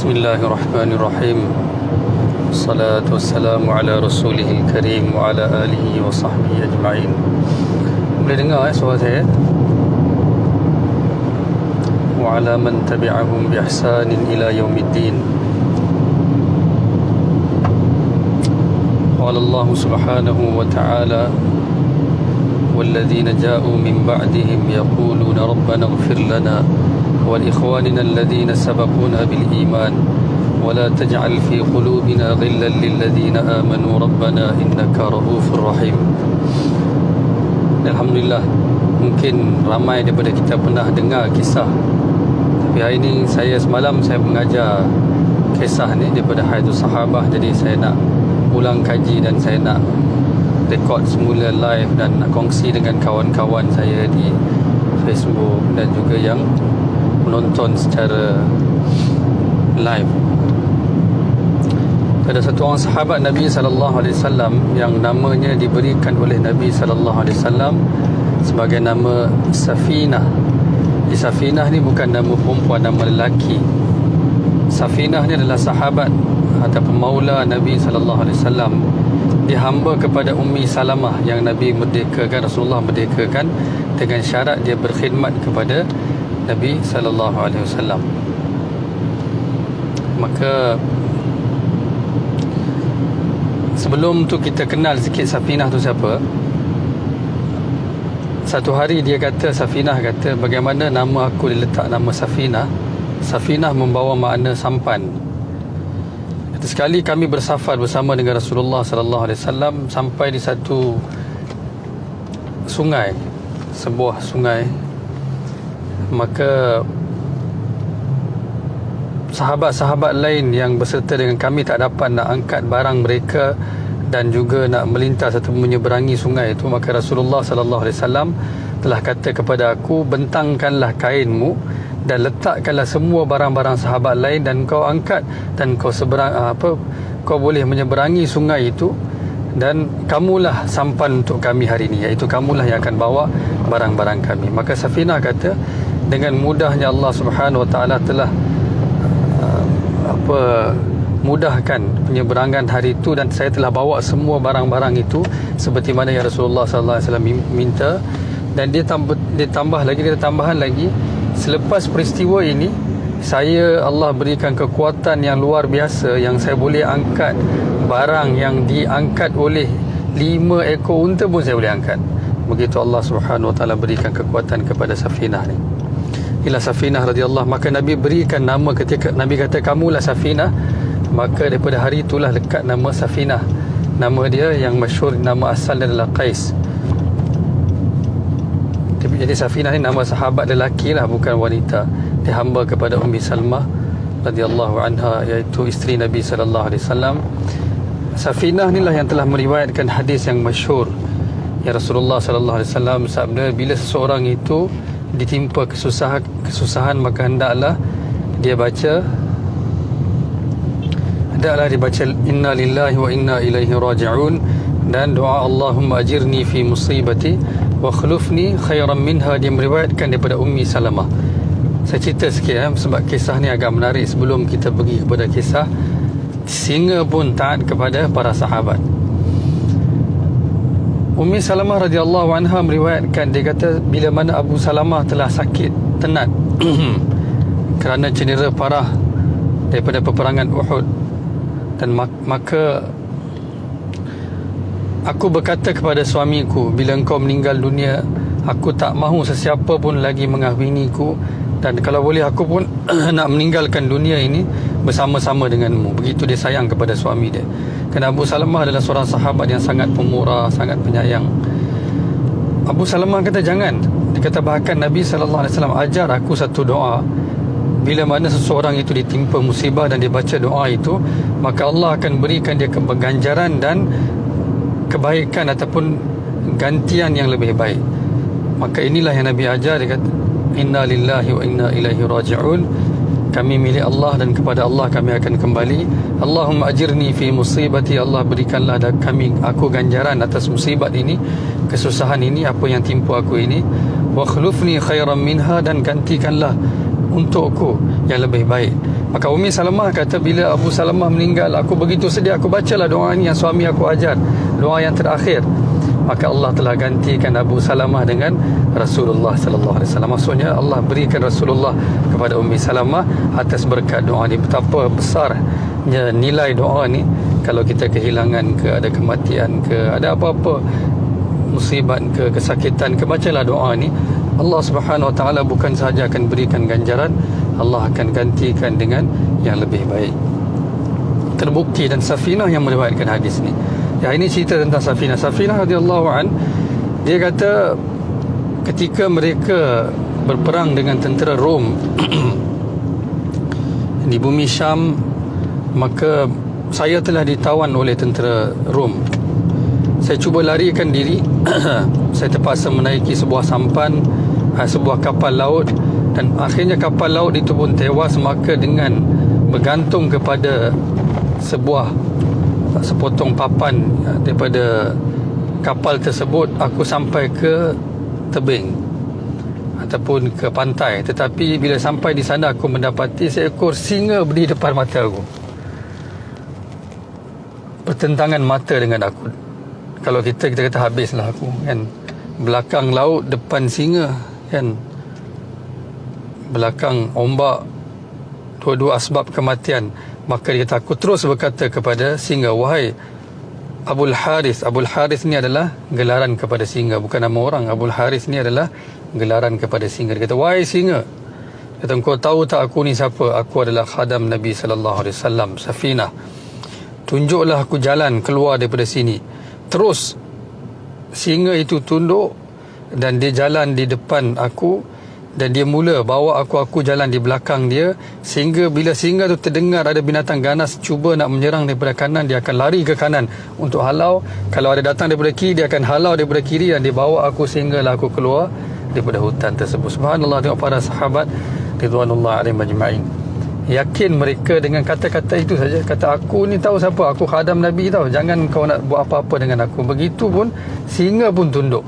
Bismillahirrahmanirrahim. Salatu wassalamu ala rasulihil karim wa ala alihi wa sahbihi ajma'in. Boleh dengar suara saya? Wa ala man tabi'ahum bi ihsanin ila yaumiddin. Qala Allah subhanahu wa ta'ala والذين جاءوا من بعدهم يقولون ربنا اغفر لنا ولإخواننا الذين سبقونا بالإيمان ولا تجعل في قلوبنا غلا للذين آمنوا ربنا إنك رؤوف رحيم. Alhamdulillah, mungkin ramai daripada kita pernah dengar kisah, tapi hari ini semalam saya mengajar kisah ni daripada Hayatus Sahabah. Jadi saya nak ulang kaji dan saya nak rekod semula live dan nak kongsi dengan kawan-kawan saya di Facebook dan juga yang menonton secara live. Ada satu orang sahabat Nabi SAW yang namanya diberikan oleh Nabi SAW sebagai nama Safinah. Safinah ni bukan nama perempuan, nama lelaki. Safinah ni adalah sahabat ataupun maula Nabi SAW. Dia hamba kepada Ummi Salamah yang Nabi merdekakan, Rasulullah merdekakan dengan syarat dia berkhidmat kepada Nabi SAW. Maka sebelum tu kita kenal sikit Safinah tu siapa. Satu hari dia kata, Safinah kata, bagaimana nama aku diletak nama Safinah? Safinah membawa makna sampan. Sekali kami bersafar bersama dengan Rasulullah SAW sampai di satu sungai, sebuah sungai. Maka sahabat-sahabat lain yang berserta dengan kami tak dapat nak angkat barang mereka dan juga nak melintas atau menyeberangi sungai itu. Maka Rasulullah SAW telah kata kepada aku, bentangkanlah kainmu dan letakkanlah semua barang-barang sahabat lain dan kau angkat dan kau kau boleh menyeberangi sungai itu dan kamulah sampan untuk kami hari ini, iaitu kamulah yang akan bawa barang-barang kami. Maka Safinah kata, dengan mudahnya Allah Subhanahu Wa Taala telah mudahkan penyeberangan hari itu dan saya telah bawa semua barang-barang itu seperti mana yang Rasulullah SAW minta. Dan dia tambah lagi, dia tambahan lagi, selepas peristiwa ini Allah berikan kekuatan yang luar biasa yang saya boleh angkat barang yang diangkat oleh 5 ekor unta pun saya boleh angkat. Begitu Allah Subhanahu Wa Taala berikan kekuatan kepada Safinah ni. Ila Safinah radhiyallahu. Maka Nabi berikan nama, ketika Nabi kata kamulah Safinah, maka daripada hari itulah lekat nama Safinah. Nama dia yang masyhur, nama asal adalah Qais. Jadi Safinah ni nama sahabat lelaki lah, bukan wanita. Dia hamba kepada Ummi Salamah radhiyallahu anha, iaitu isteri Nabi sallallahu alaihi wasallam. Safinah ni lah yang telah meriwayatkan hadis yang masyhur ya Rasulullah sallallahu alaihi wasallam sabda, bila seseorang itu ditimpa kesusahan maka hendaklah dia baca inna lillahi wa inna ilaihi raji'un dan doa Allahumma ajirni fi musibati wa khulufni khairan minha. Dia meriwayatkan daripada Ummi Salamah. Saya cerita sikit sebab kisah ni agak menarik sebelum kita pergi kepada kisah singa pun taat kepada para sahabat. Ummi Salamah radhiyallahu anha meriwayatkan, dia kata bila mana Abu Salamah telah sakit tenat kerana cedera parah daripada peperangan Uhud, dan maka aku berkata kepada suamiku, bila engkau meninggal dunia, aku tak mahu sesiapa pun lagi mengahwiniku, dan kalau boleh aku pun nak meninggalkan dunia ini bersama-sama denganmu. Begitu dia sayang kepada suami dia. Kerana Abu Salamah adalah seorang sahabat yang sangat pemurah, sangat penyayang. Abu Salamah kata jangan. Dia kata bahkan Nabi SAW ajar aku satu doa. Bila mana seseorang itu ditimpa musibah dan dia baca doa itu, maka Allah akan berikan dia ganjaran dan kebaikan ataupun gantian yang lebih baik. Maka inilah yang Nabi ajar. Dia kata inna lillahi wa inna ilaihi raji'un, kami milik Allah dan kepada Allah kami akan kembali. Allahumma ajirni fi musibati, Allah berikanlah aku ganjaran atas musibat ini, kesusahan ini, apa yang timpa aku ini. Wa khulufni khairan minha, dan gantikanlah untukku yang lebih baik. Maka Ummi Salamah kata, bila Abu Salamah meninggal, aku begitu sedih, aku bacalah doa ini yang suami aku ajar, doa yang terakhir. Maka Allah telah gantikan Abu Salamah dengan Rasulullah sallallahu alaihi wasallam. Maksudnya Allah berikan Rasulullah kepada Ummi Salamah atas berkat doa ni. Betapa besarnya nilai doa ni. Kalau kita kehilangan ke, ada kematian ke, ada apa-apa musibat ke, kesakitan ke, bacalah doa ni. Allah Subhanahu Wa Taala bukan sahaja akan berikan ganjaran, Allah akan gantikan dengan yang lebih baik. Terbukti, dan Safinah yang meriwayatkan hadis ni. Ya, ini cerita tentang Safinah. Safinah radhiyallahu an, dia kata ketika mereka berperang dengan tentera Rom di bumi Syam, maka saya telah ditawan oleh tentera Rom. Saya cuba larikan diri. Saya terpaksa menaiki sebuah sampan, sebuah kapal laut, dan akhirnya kapal laut itu pun tewas. Maka dengan bergantung kepada sepotong papan daripada kapal tersebut, aku sampai ke tebing ataupun ke pantai. Tetapi bila sampai di sana, aku mendapati seekor singa berdiri depan mata aku, bertentangan mata dengan aku. Kalau kita kata habislah aku, kan. Belakang laut, depan singa, kan. Belakang ombak, dua-dua asbab kematian. Maka dia kata, aku terus berkata kepada singa, wahai Abul Harith. Abul Harith ni adalah gelaran kepada singa, bukan nama orang. Abul Harith ni adalah gelaran kepada singa. Dia kata, wahai singa, kata, kau tahu tak aku ni siapa? Aku adalah khadam Nabi SAW, Safinah. Tunjuklah aku jalan keluar daripada sini. Terus singa itu tunduk dan dia jalan di depan aku, dan dia mula bawa aku jalan di belakang dia, sehingga bila singa tu terdengar ada binatang ganas cuba nak menyerang daripada kanan, dia akan lari ke kanan untuk halau. Kalau ada datang daripada kiri, dia akan halau daripada kiri, dan dia bawa aku sehinggalah aku keluar daripada hutan tersebut. Subhanallah, tengok para sahabat ridwanullah alaihim ajma'in, yakin mereka dengan kata-kata itu saja. Kata, aku ni tahu siapa, aku khadam Nabi tahu, jangan kau nak buat apa-apa dengan aku. Begitu pun singa pun tunduk.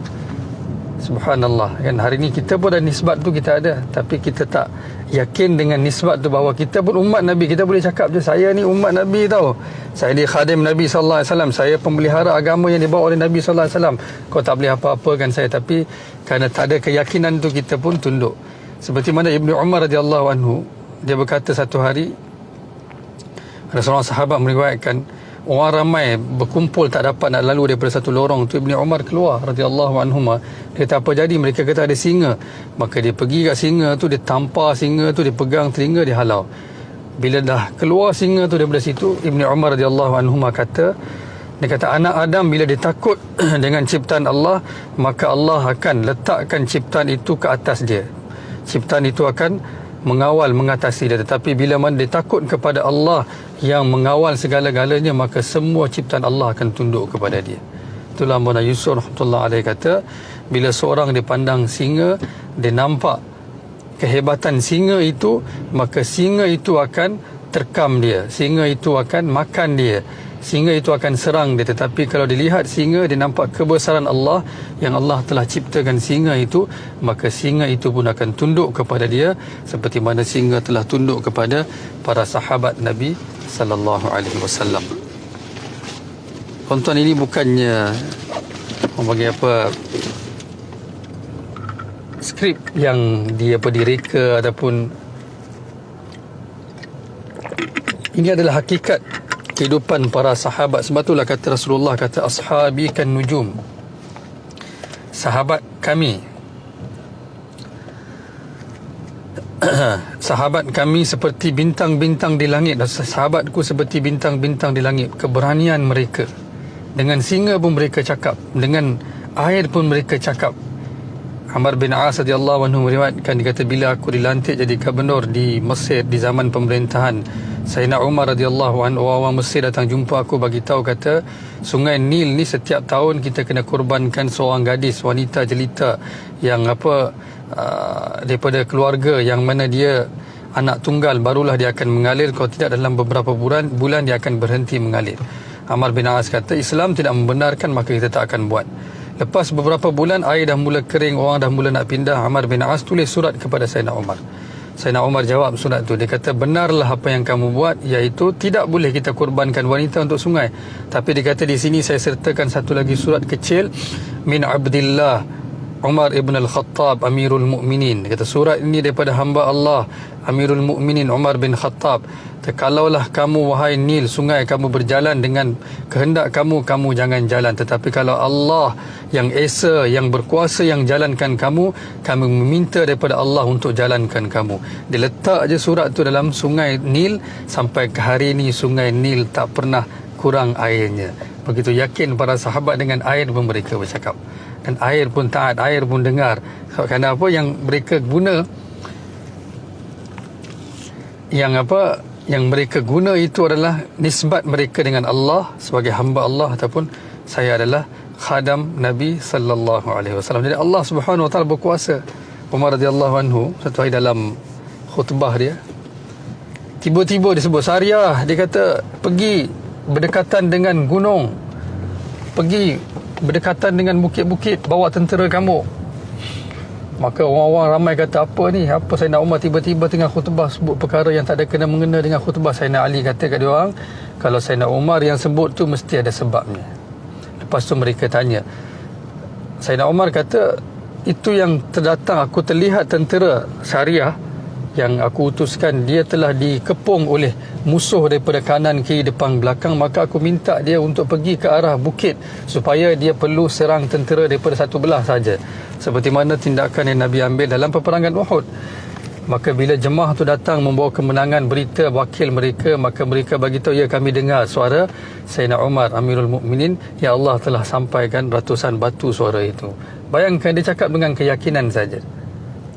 Subhanallah, kan. Hari ni kita pun ada nisbat tu, kita ada, tapi kita tak yakin dengan nisbat tu, bahawa kita pun umat Nabi. Kita boleh cakap je, saya ni umat Nabi tahu, saya ni khadim Nabi sallallahu alaihi wasallam, saya pemelihara agama yang dibawa oleh Nabi sallallahu alaihi wasallam, kau tak boleh apa-apakan saya. Tapi kerana tak ada keyakinan tu, kita pun tunduk. Seperti mana Ibnu Umar radhiyallahu anhu, dia berkata satu hari, ada seorang sahabat meriwayatkan, orang ramai berkumpul tak dapat nak lalu daripada satu lorong tu. Ibnu Umar keluar radhiyallahu anhuma. Dia kata, apa jadi? Mereka kata ada singa. Maka dia pergi kat singa tu, dia tampar singa tu, dia pegang telinga, dia halau. Bila dah keluar singa tu daripada situ, Ibnu Umar radhiyallahu anhuma kata, dia kata, anak Adam bila dia takut dengan ciptaan Allah, maka Allah akan letakkan ciptaan itu ke atas dia. Ciptaan itu akan mengawal, mengatasi dia. Tetapi bila mana dia takut kepada Allah yang mengawal segala-galanya, maka semua ciptaan Allah akan tunduk kepada dia. Itulah Maulana Yusuf rahmatullah alaih kata, bila seorang dipandang singa, dia nampak kehebatan singa itu, maka singa itu akan terkam dia, singa itu akan makan dia, singa itu akan serang dia. Tetapi kalau dilihat singa, dia nampak kebesaran Allah yang Allah telah ciptakan singa itu, maka singa itu pun akan tunduk kepada dia, seperti mana singa telah tunduk kepada para sahabat Nabi sallallahu alaihi wasallam. Tuan-tuan, ini bukannya bagi apa skrip yang direka ataupun, ini adalah hakikat kehidupan para sahabat. Sebab itulah kata Rasulullah, kata, ashabi kan nujum, sahabat kami sahabat kami seperti bintang-bintang di langit. Sahabatku seperti bintang-bintang di langit. Keberanian mereka, dengan singa pun mereka cakap, dengan air pun mereka cakap. Amr bin As radhiyallahu anhu meriwayatkan, dia kata, bila aku dilantik jadi gubernur di Mesir di zaman pemerintahan Sayyidina Umar radhiyallahu anhu, orang Mesir datang jumpa aku, bagi tahu, kata, Sungai Nil ni setiap tahun kita kena kurbankan seorang gadis, wanita jelita yang daripada keluarga yang mana dia anak tunggal, barulah dia akan mengalir. Kalau tidak, dalam beberapa bulan dia akan berhenti mengalir. Amr bin As kata, Islam tidak membenarkan, maka kita tak akan buat. Lepas beberapa bulan, air dah mula kering, orang dah mula nak pindah. Amr bin As tulis surat kepada Sayyidina Umar. Sayyidina Umar jawab surat tu. Dia kata, benarlah apa yang kamu buat, iaitu tidak boleh kita kurbankan wanita untuk sungai. Tapi dia kata di sini saya sertakan satu lagi surat kecil, min Abdillah Umar ibn al-Khattab Amirul Mukminin. Dia kata surat ini daripada hamba Allah Amirul Mukminin Umar bin Khattab. Kalaulah kamu wahai Nil, sungai, kamu berjalan dengan kehendak kamu, kamu jangan jalan. Tetapi kalau Allah yang Esa, yang berkuasa, yang jalankan kamu, kami meminta daripada Allah untuk jalankan kamu. Dia letak je surat tu dalam sungai Nil. Sampai ke hari ini sungai Nil tak pernah kurang airnya. Begitu yakin para sahabat dengan air pun mereka bercakap. Dan air pun taat, air pun dengar. Kerana apa yang mereka guna, yang mereka guna itu adalah nisbat mereka dengan Allah sebagai hamba Allah, ataupun saya adalah khadam Nabi sallallahu alaihi wasallam. Jadi Allah Subhanahu wa taala berkuasa. Umar radhiyallahu anhu satu hari dalam khutbah dia, tiba-tiba disebut Sariyah. Dia kata, pergi berdekatan dengan gunung, pergi berdekatan dengan bukit-bukit, bawa tentera kamu. Maka orang-orang ramai kata, apa ni? Apa Sayyidina Umar tiba-tiba tengah khutbah sebut perkara yang tak ada kena-mengena dengan khutbah. Sayyidina Ali kata kat dia orang, kalau Sayyidina Umar yang sebut tu mesti ada sebabnya. Lepas tu mereka tanya. Sayyidina Umar kata, itu yang terdatang, aku terlihat tentera Syariah yang aku utuskan, dia telah dikepung oleh musuh daripada kanan, kiri, depan, belakang. Maka aku minta dia untuk pergi ke arah bukit, supaya dia perlu serang tentera daripada satu belah saja, seperti mana tindakan yang Nabi ambil dalam peperangan Uhud. Maka bila jemaah tu datang membawa kemenangan, berita wakil mereka, maka mereka bagi tahu, ya kami dengar suara Sayyidina Umar Amirul Mukminin, ya Allah telah sampaikan ratusan batu suara itu. Bayangkan, dia cakap dengan keyakinan saja.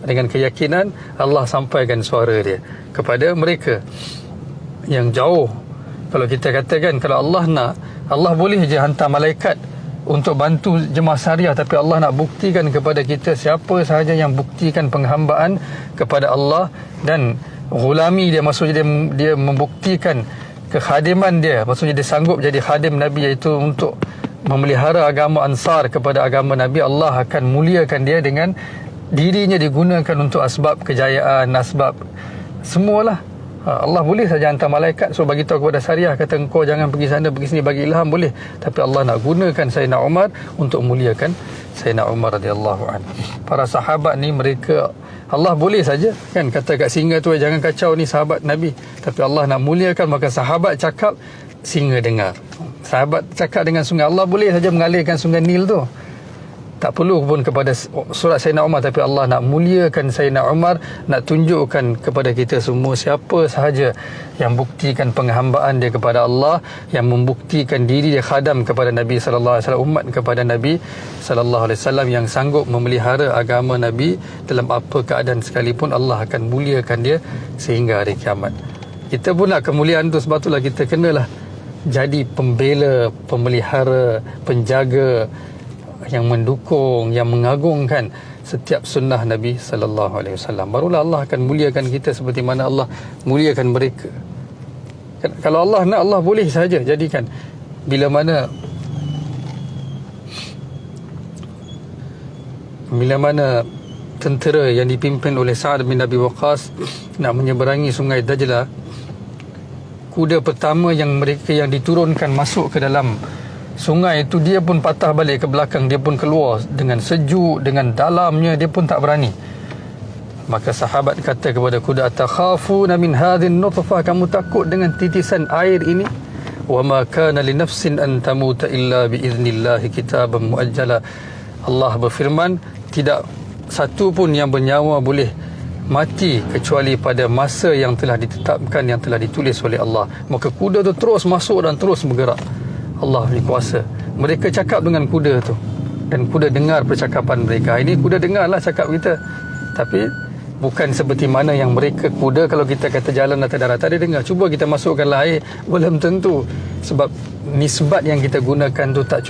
Dengan keyakinan Allah sampaikan suara dia kepada mereka yang jauh. Kalau kita katakan, kalau Allah nak, Allah boleh je hantar malaikat untuk bantu jemaah Syariah, tapi Allah nak buktikan kepada kita siapa sahaja yang buktikan penghambaan kepada Allah dan gulami dia, maksudnya dia membuktikan kekhadiman dia, maksudnya dia sanggup jadi khadim Nabi, iaitu untuk memelihara agama Ansar kepada agama Nabi. Allah akan muliakan dia dengan dirinya digunakan untuk asbab kejayaan, asbab semualah. Allah boleh saja hantar malaikat, so bagi tahu kepada Syariah, kata engkau jangan pergi sana, pergi sini, bagi ilham, boleh. Tapi Allah nak gunakan Sayyidina Umar untuk muliakan Sayyidina Umar radhiyallahu anhu. Para sahabat ni, mereka, Allah boleh saja kan kata kat singa tu, jangan kacau, ni sahabat Nabi. Tapi Allah nak muliakan, maka sahabat cakap, singa dengar. Sahabat cakap dengan sungai, Allah boleh saja mengalirkan sungai Nil tu, tak perlu pun kepada surat Sayyidina Umar. Tapi Allah nak muliakan Sayyidina Umar, nak tunjukkan kepada kita semua siapa sahaja yang buktikan penghambaan dia kepada Allah, yang membuktikan diri dia khadam kepada Nabi sallallahu alaihi wasallam, umat kepada Nabi sallallahu alaihi wasallam, yang sanggup memelihara agama Nabi dalam apa keadaan sekalipun, Allah akan muliakan dia sehingga hari kiamat. Kita pun nak kemuliaan tu, sebab itulah kita kenalah jadi pembela, pemelihara, penjaga, yang mendukung, yang mengagungkan setiap sunnah Nabi sallallahu alaihi wasallam. Barulah Allah akan muliakan kita seperti mana Allah muliakan mereka. Kalau Allah nak, Allah boleh saja jadikan. Bila mana tentera yang dipimpin oleh Sa'ad bin Abi Waqqas nak menyeberangi sungai Dajlah, kuda pertama yang diturunkan masuk ke dalam sungai itu, dia pun patah balik ke belakang, dia pun keluar dengan sejuk, dengan dalamnya, dia pun tak berani. Maka sahabat kata kepada kuda, atakhafuna min hadhin nutfah, kamu takut dengan titisan air ini? Wa ma kana li nafsin an tamuta illa bi idznillah kitaban muajjala. Allah berfirman, tidak satu pun yang bernyawa boleh mati kecuali pada masa yang telah ditetapkan, yang telah ditulis oleh Allah. Maka kuda tu terus masuk dan terus bergerak. Allah berkuasa. Mereka cakap dengan kuda tu, dan kuda dengar percakapan mereka. Ini kuda dengarlah cakap kita, tapi bukan seperti mana yang mereka, kuda kalau kita kata jalan atas darat, tak ada dengar. Cuba kita masukkanlah air, belum tentu, sebab nisbat yang kita gunakan tu tak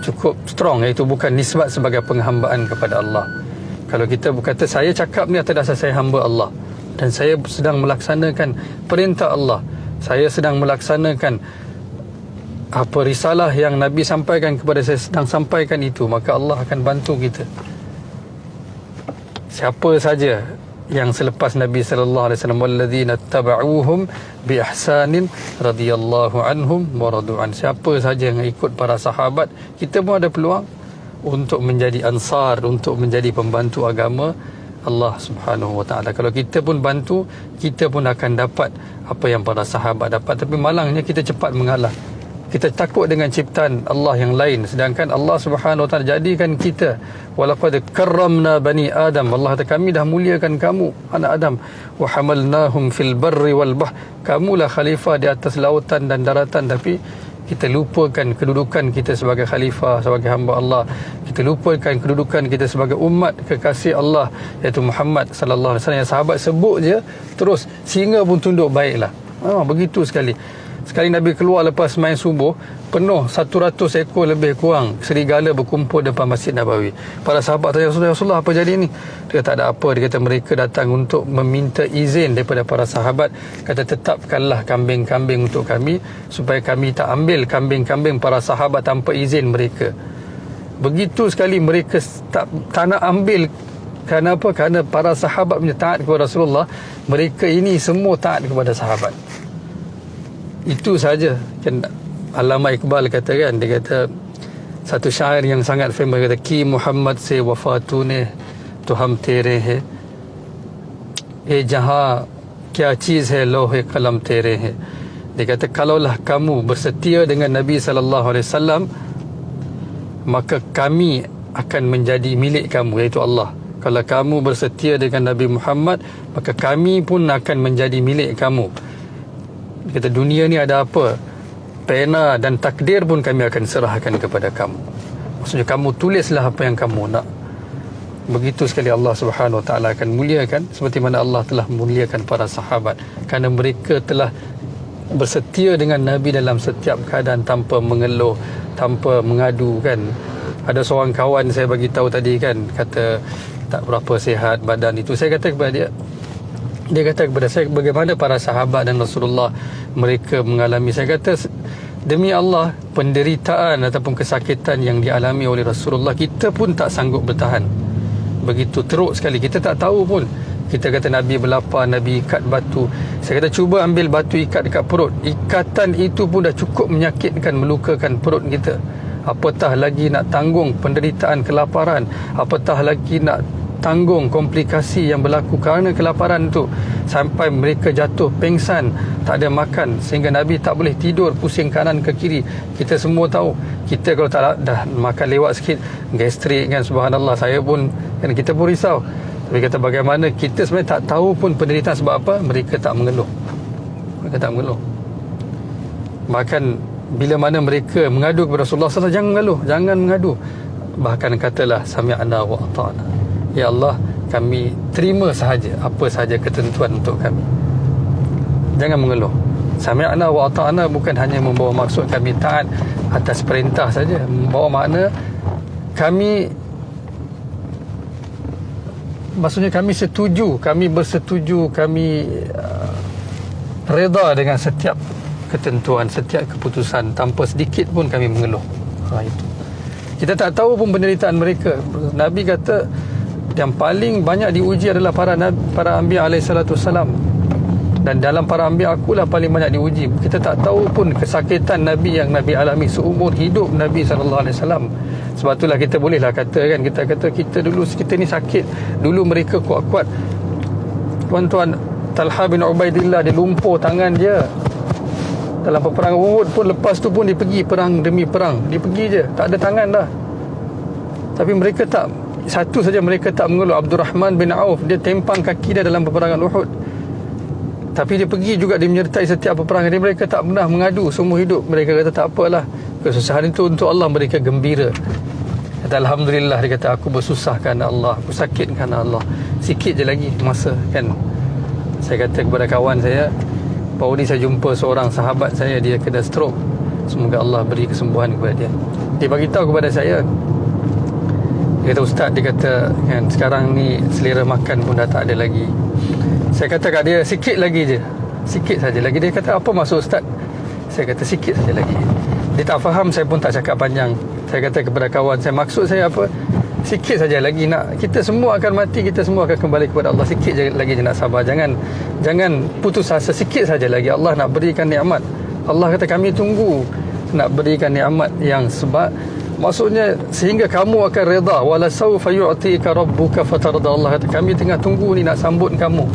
cukup strong, iaitu bukan nisbat sebagai penghambaan kepada Allah. Kalau kita berkata, saya cakap ni atas dasar saya hamba Allah, dan saya sedang melaksanakan perintah Allah, saya sedang melaksanakan apa risalah yang Nabi sampaikan kepada saya, sedang sampaikan itu, maka Allah akan bantu kita. Siapa saja yang selepas Nabi sallallahu alaihi wasallam, walladzina tabauhum bi ihsanin radhiyallahu anhum wa radu an. Siapa saja yang ikut para sahabat, kita pun ada peluang untuk menjadi ansar, untuk menjadi pembantu agama Allah Subhanahu wa taala. Kalau kita pun bantu, kita pun akan dapat apa yang para sahabat dapat. Tapi malangnya kita cepat mengalah. Kita takut dengan ciptaan Allah yang lain, sedangkan Allah Subhanahu wa taala jadikan kita, walaqad karramna bani Adam. Allah kata, kami dah muliakan kamu anak Adam, wa hamalnahum fil barri wal bahr. Kamulah khalifah di atas lautan dan daratan, tapi kita lupakan kedudukan kita sebagai khalifah, sebagai hamba Allah. Kita lupakan kedudukan kita sebagai umat kekasih Allah, iaitu Muhammad sallallahu alaihi wasallam. Yang sahabat sebut je terus, singa pun tunduk baiklah. Begitu sekali. Sekali Nabi keluar lepas main subuh, penuh 100 ekor lebih kurang serigala berkumpul depan Masjid Nabawi. Para sahabat tanya, Rasulullah, apa jadi ni? Dia kata, tak ada apa. Dia kata, mereka datang untuk meminta izin daripada para sahabat. Kata, tetapkanlah kambing-kambing untuk kami, supaya kami tak ambil kambing-kambing para sahabat tanpa izin mereka. Begitu sekali mereka tak nak ambil. Kenapa? Kerana para sahabat punya taat kepada Rasulullah. Mereka ini semua taat kepada sahabat. Itu saja. Kan Allama Iqbal kata kan, dia kata satu syair yang sangat famous, kata, ki Muhammad se wafatune to hum tere hai, ye jahan kya cheez hai lohe kalam tere hai. Dia kata, kalaulah kamu bersetia dengan Nabi sallallahu alaihi wasallam, maka kami akan menjadi milik kamu, iaitu Allah. Kalau kamu bersetia dengan Nabi Muhammad, maka kami pun akan menjadi milik kamu. Kata, dunia ni ada apa, pena dan takdir pun kami akan serahkan kepada kamu. Maksudnya kamu tulislah apa yang kamu nak. Begitu sekali Allah Subhanahu wa taala akan muliakan, seperti mana Allah telah muliakan para sahabat, kerana mereka telah bersetia dengan Nabi dalam setiap keadaan, tanpa mengeluh, tanpa mengadu kan. Ada seorang kawan saya bagi tahu tadi kan, kata tak berapa sihat badan itu. Saya kata kepada dia kata kepada saya, bagaimana para sahabat dan Rasulullah mereka mengalami. Saya kata, demi Allah, penderitaan ataupun kesakitan yang dialami oleh Rasulullah, kita pun tak sanggup bertahan. Begitu teruk sekali, kita tak tahu pun. Kita kata Nabi berlapar, Nabi ikat batu. Saya kata, cuba ambil batu ikat dekat perut. Ikatan itu pun dah cukup menyakitkan, melukakan perut kita. Apatah lagi nak tanggung penderitaan kelaparan, apatah lagi nak tanggung komplikasi yang berlaku kerana kelaparan itu, sampai mereka jatuh pengsan, tak ada makan, sehingga Nabi tak boleh tidur, pusing kanan ke kiri. Kita semua tahu, kita kalau tak dah makan lewat sikit, gastrik kan, subhanallah. Saya pun kan, kita pun risau. Tapi kata, bagaimana kita sebenarnya tak tahu pun penderitaan sebab apa, mereka tak mengeluh. Mereka tak mengeluh. Bahkan bila mana mereka mengadu kepada Rasulullah SAW, jangan mengeluh, jangan mengadu. Bahkan katalah, sami'na wa ata'na, ya Allah, kami terima sahaja apa sahaja ketentuan untuk kami. Jangan mengeluh. Sami'na wa ata'na bukan hanya membawa maksud kami taat atas perintah saja, membawa makna kami, maksudnya kami setuju, kami bersetuju, kami reda dengan setiap ketentuan, setiap keputusan, tanpa sedikit pun kami mengeluh. Itu kita tak tahu pun penderitaan mereka. Nabi kata, yang paling banyak diuji adalah para anbiya alaihi salatu wassalam, dan dalam para anbiya akulah paling banyak diuji. Kita tak tahu pun kesakitan Nabi yang Nabi alami seumur hidup Nabi sallallahu alaihi wasallam. Sebab itulah kita bolehlah kata kan, kita kata kita dulu, kita ni sakit, dulu mereka kuat-kuat. Tuan-tuan, Talha bin Ubaidillah, dia lumpuh tangan dia dalam peperangan Uhud pun. Lepas tu pun dia pergi perang demi perang, dia pergi je, tak ada tangan dah. Tapi mereka tak, satu saja mereka tak mengeluh. Abdul Rahman bin Auf, dia tempang kaki dia dalam peperangan Uhud, tapi dia pergi juga, dia menyertai setiap peperangan dia. Mereka tak pernah mengadu seumur hidup. Mereka kata, tak apalah, kesusahan itu untuk Allah. Mereka gembira, kata alhamdulillah. Dia kata, aku bersusah kerana Allah, aku sakit kerana Allah, sikit je lagi masa kan. Saya kata kepada kawan saya, baru ni saya jumpa seorang sahabat saya, dia kena stroke. Semoga Allah beri kesembuhan kepada dia. Dia bagi tahu kepada saya, dia kata, ustaz, dia kata kan, sekarang ni selera makan pun dah tak ada lagi. Saya kata kat dia, sikit lagi je, sikit saja lagi. Dia kata, apa maksud ustaz? Saya kata, sikit saja lagi. Dia tak faham, saya pun tak cakap panjang. Saya kata kepada kawan saya, maksud saya apa? sikit saja lagi nak, kita semua akan mati, kita semua akan kembali kepada Allah. Sikit lagi je nak sabar, jangan putus asa. Sikit saja lagi Allah nak berikan nikmat. Allah kata kami tunggu nak berikan nikmat yang sebab, maksudnya sehingga kamu akan redha. Wala sawfa yu'tika rabbuka fatarda. Allah kata kami tengah tunggu ni nak sambut kamu,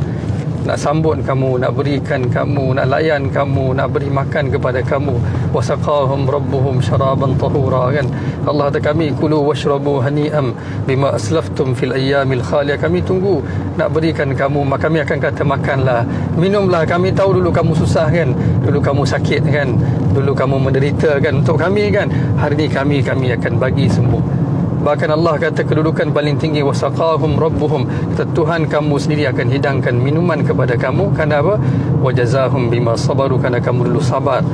nak berikan kamu, nak layan kamu, nak beri makan kepada kamu. Wasaqahum rabbuhum syaraban tahura, kan. Allah kata kami kulu washrabu hani'am bima aslaftum fil ayyamil khaliyah. Kami tunggu nak berikan kamu, kami akan kata makanlah, minumlah. Kami tahu dulu kamu susah, kan, dulu kamu sakit, kan, dulu kamu menderita, kan, untuk kami, kan. Hari ini kami akan bagi sembuh. Bahkan Allah kata kedudukan paling tinggi, wasaqahum rabbuhum, kata Tuhan kamu sendiri akan hidangkan minuman kepada kamu. Kerana apa? Wajazahum bima sabaru, kerana kamu dulu sabar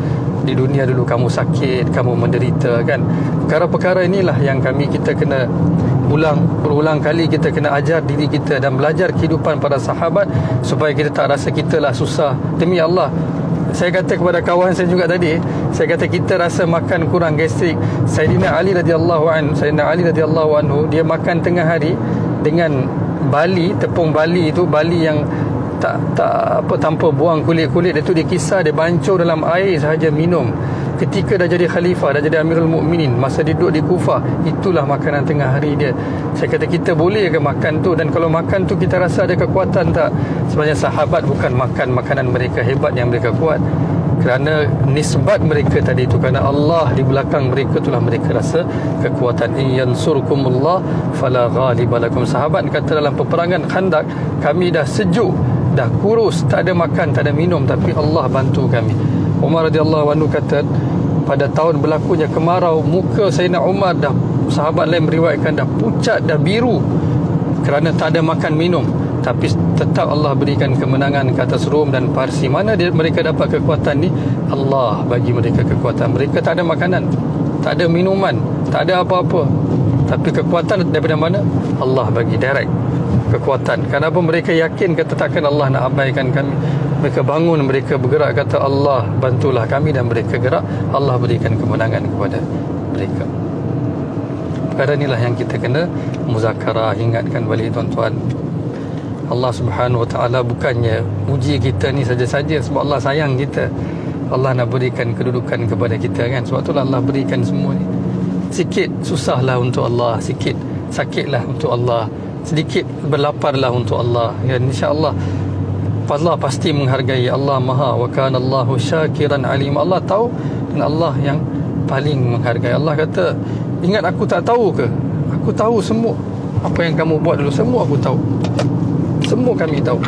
di dunia, dulu kamu sakit, kamu menderita, kan. Perkara-perkara inilah yang kita kena berulang kali kita kena ajar diri kita dan belajar kehidupan para sahabat supaya kita tak rasa kita lah susah. Demi Allah, saya kata kepada kawan saya juga tadi, saya kata kita rasa makan kurang gastrik. Sayyidina Ali radhiyallahu anhu, dia makan tengah hari dengan bali, tepung bali itu, bali yang tanpa buang kulit-kulit. Itu dia kisah, dia bancur dalam air sahaja minum. Ketika dah jadi khalifah, dah jadi Amirul Mukminin, masa dia duduk di Kufah, itulah makanan tengah hari dia. Saya kata kita boleh ke makan tu? Dan kalau makan tu kita rasa ada kekuatan tak? Sebenarnya sahabat bukan makan makanan mereka hebat yang mereka kuat, kerana nisbat mereka tadi itu, kerana Allah di belakang mereka, itulah mereka rasa kekuatan. In yansurkumullah fala ghaliba lakum. Sahabat kata dalam peperangan Khandaq, kami dah sejuk, dah kurus, tak ada makan, tak ada minum, tapi Allah bantu kami. Umar radhiyallahu anhu kata pada tahun berlakunya kemarau, muka Sayyidina Umar dah, sahabat lain meriwayatkan, dah pucat, dah biru kerana tak ada makan minum, tapi tetap Allah berikan kemenangan ke atas Rom dan Parsi. Mana mereka dapat kekuatan ni? Allah bagi mereka kekuatan. Mereka tak ada makanan, tak ada minuman, tak ada apa-apa, tapi kekuatan daripada mana? Allah bagi direct kekuatan. Kenapa? Mereka yakin kata takkan Allah nak abaikan kami. Mereka bangun, mereka bergerak, kata Allah bantulah kami, dan mereka gerak, Allah berikan kemenangan kepada mereka. Perkara inilah yang kita kena muzakarah, ingatkan balik tuan-tuan. Allah Subhanahu Wa Taala bukannya uji kita ni saja-saja sebab Allah sayang kita. Allah nak berikan kedudukan kepada kita, kan. Sebab itulah Allah berikan semua ni. Sikit susahlah untuk Allah, sikit sakitlah untuk Allah, sedikit berlaparlah untuk Allah, ya. InsyaAllah Allah pasti menghargai. Allah maha, wa kana Allahu syakiran alim. Allah tahu dan Allah yang paling menghargai. Allah kata, ingat aku tak tahu ke? Aku tahu semua apa yang kamu buat dulu, semua aku tahu, semua kami tahu.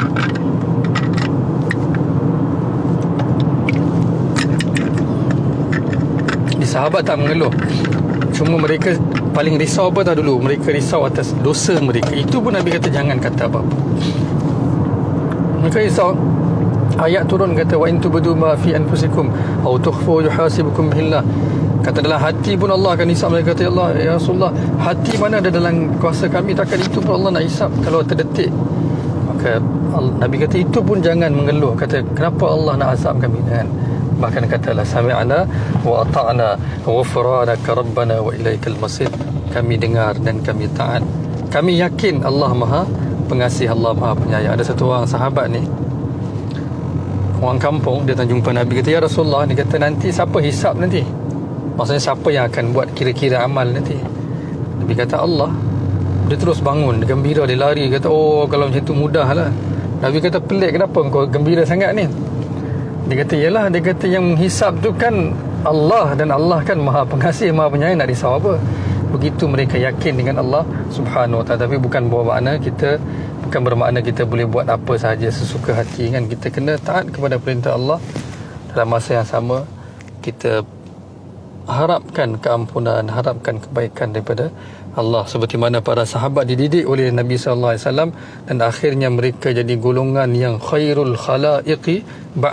Di sahabat tak mengeluh, cuma mereka paling risau apa tahu dulu? Mereka risau atas dosa mereka. Itu pun Nabi kata jangan kata apa-apa. Mereka risau. Ayat turun kata wa in tubdu ma fi anfusikum aw tukhfu yuhasibukum billah. Kata dalam hati pun Allah akan hisap mereka. Kata Allah, ya Rasulullah, hati mana ada dalam kuasa kami, takkan itu pun Allah nak hisap kalau terdetik. Maka Nabi kata itu pun jangan mengeluh. Kata kenapa Allah nak azab kami, kan? Bahkan katalah sami'na wa ata'na ghufranaka rabbana wa ilaikal masir. Kami dengar dan kami taat. Kami yakin Allah Maha Pengasih, Allah Maha Penyayang. Ada satu orang sahabat ni, orang kampung, dia jumpa Nabi, kata ya Rasulullah, dia kata nanti siapa hisap nanti? Maksudnya siapa yang akan buat kira-kira amal nanti? Nabi kata Allah. Dia terus bangun, dia gembira, dia lari, kata oh kalau macam tu mudah lah. Nabi kata pelik, kenapa kau gembira sangat ni? Dia kata yalah, dia kata yang menghisap tu kan Allah, dan Allah kan Maha Pengasih, Maha Penyayang, nak risau apa? Begitu mereka yakin dengan Allah Subhanahu Wa Taala. Tapi bukan bermakna kita boleh buat apa sahaja sesuka hati, kan. Kita kena taat kepada perintah Allah. Dalam masa yang sama kita harapkan keampunan, harapkan kebaikan daripada Allah, seperti mana para sahabat dididik oleh Nabi sallallahu alaihi wasallam, dan akhirnya mereka jadi golongan yang khairul khalaiqi ba'da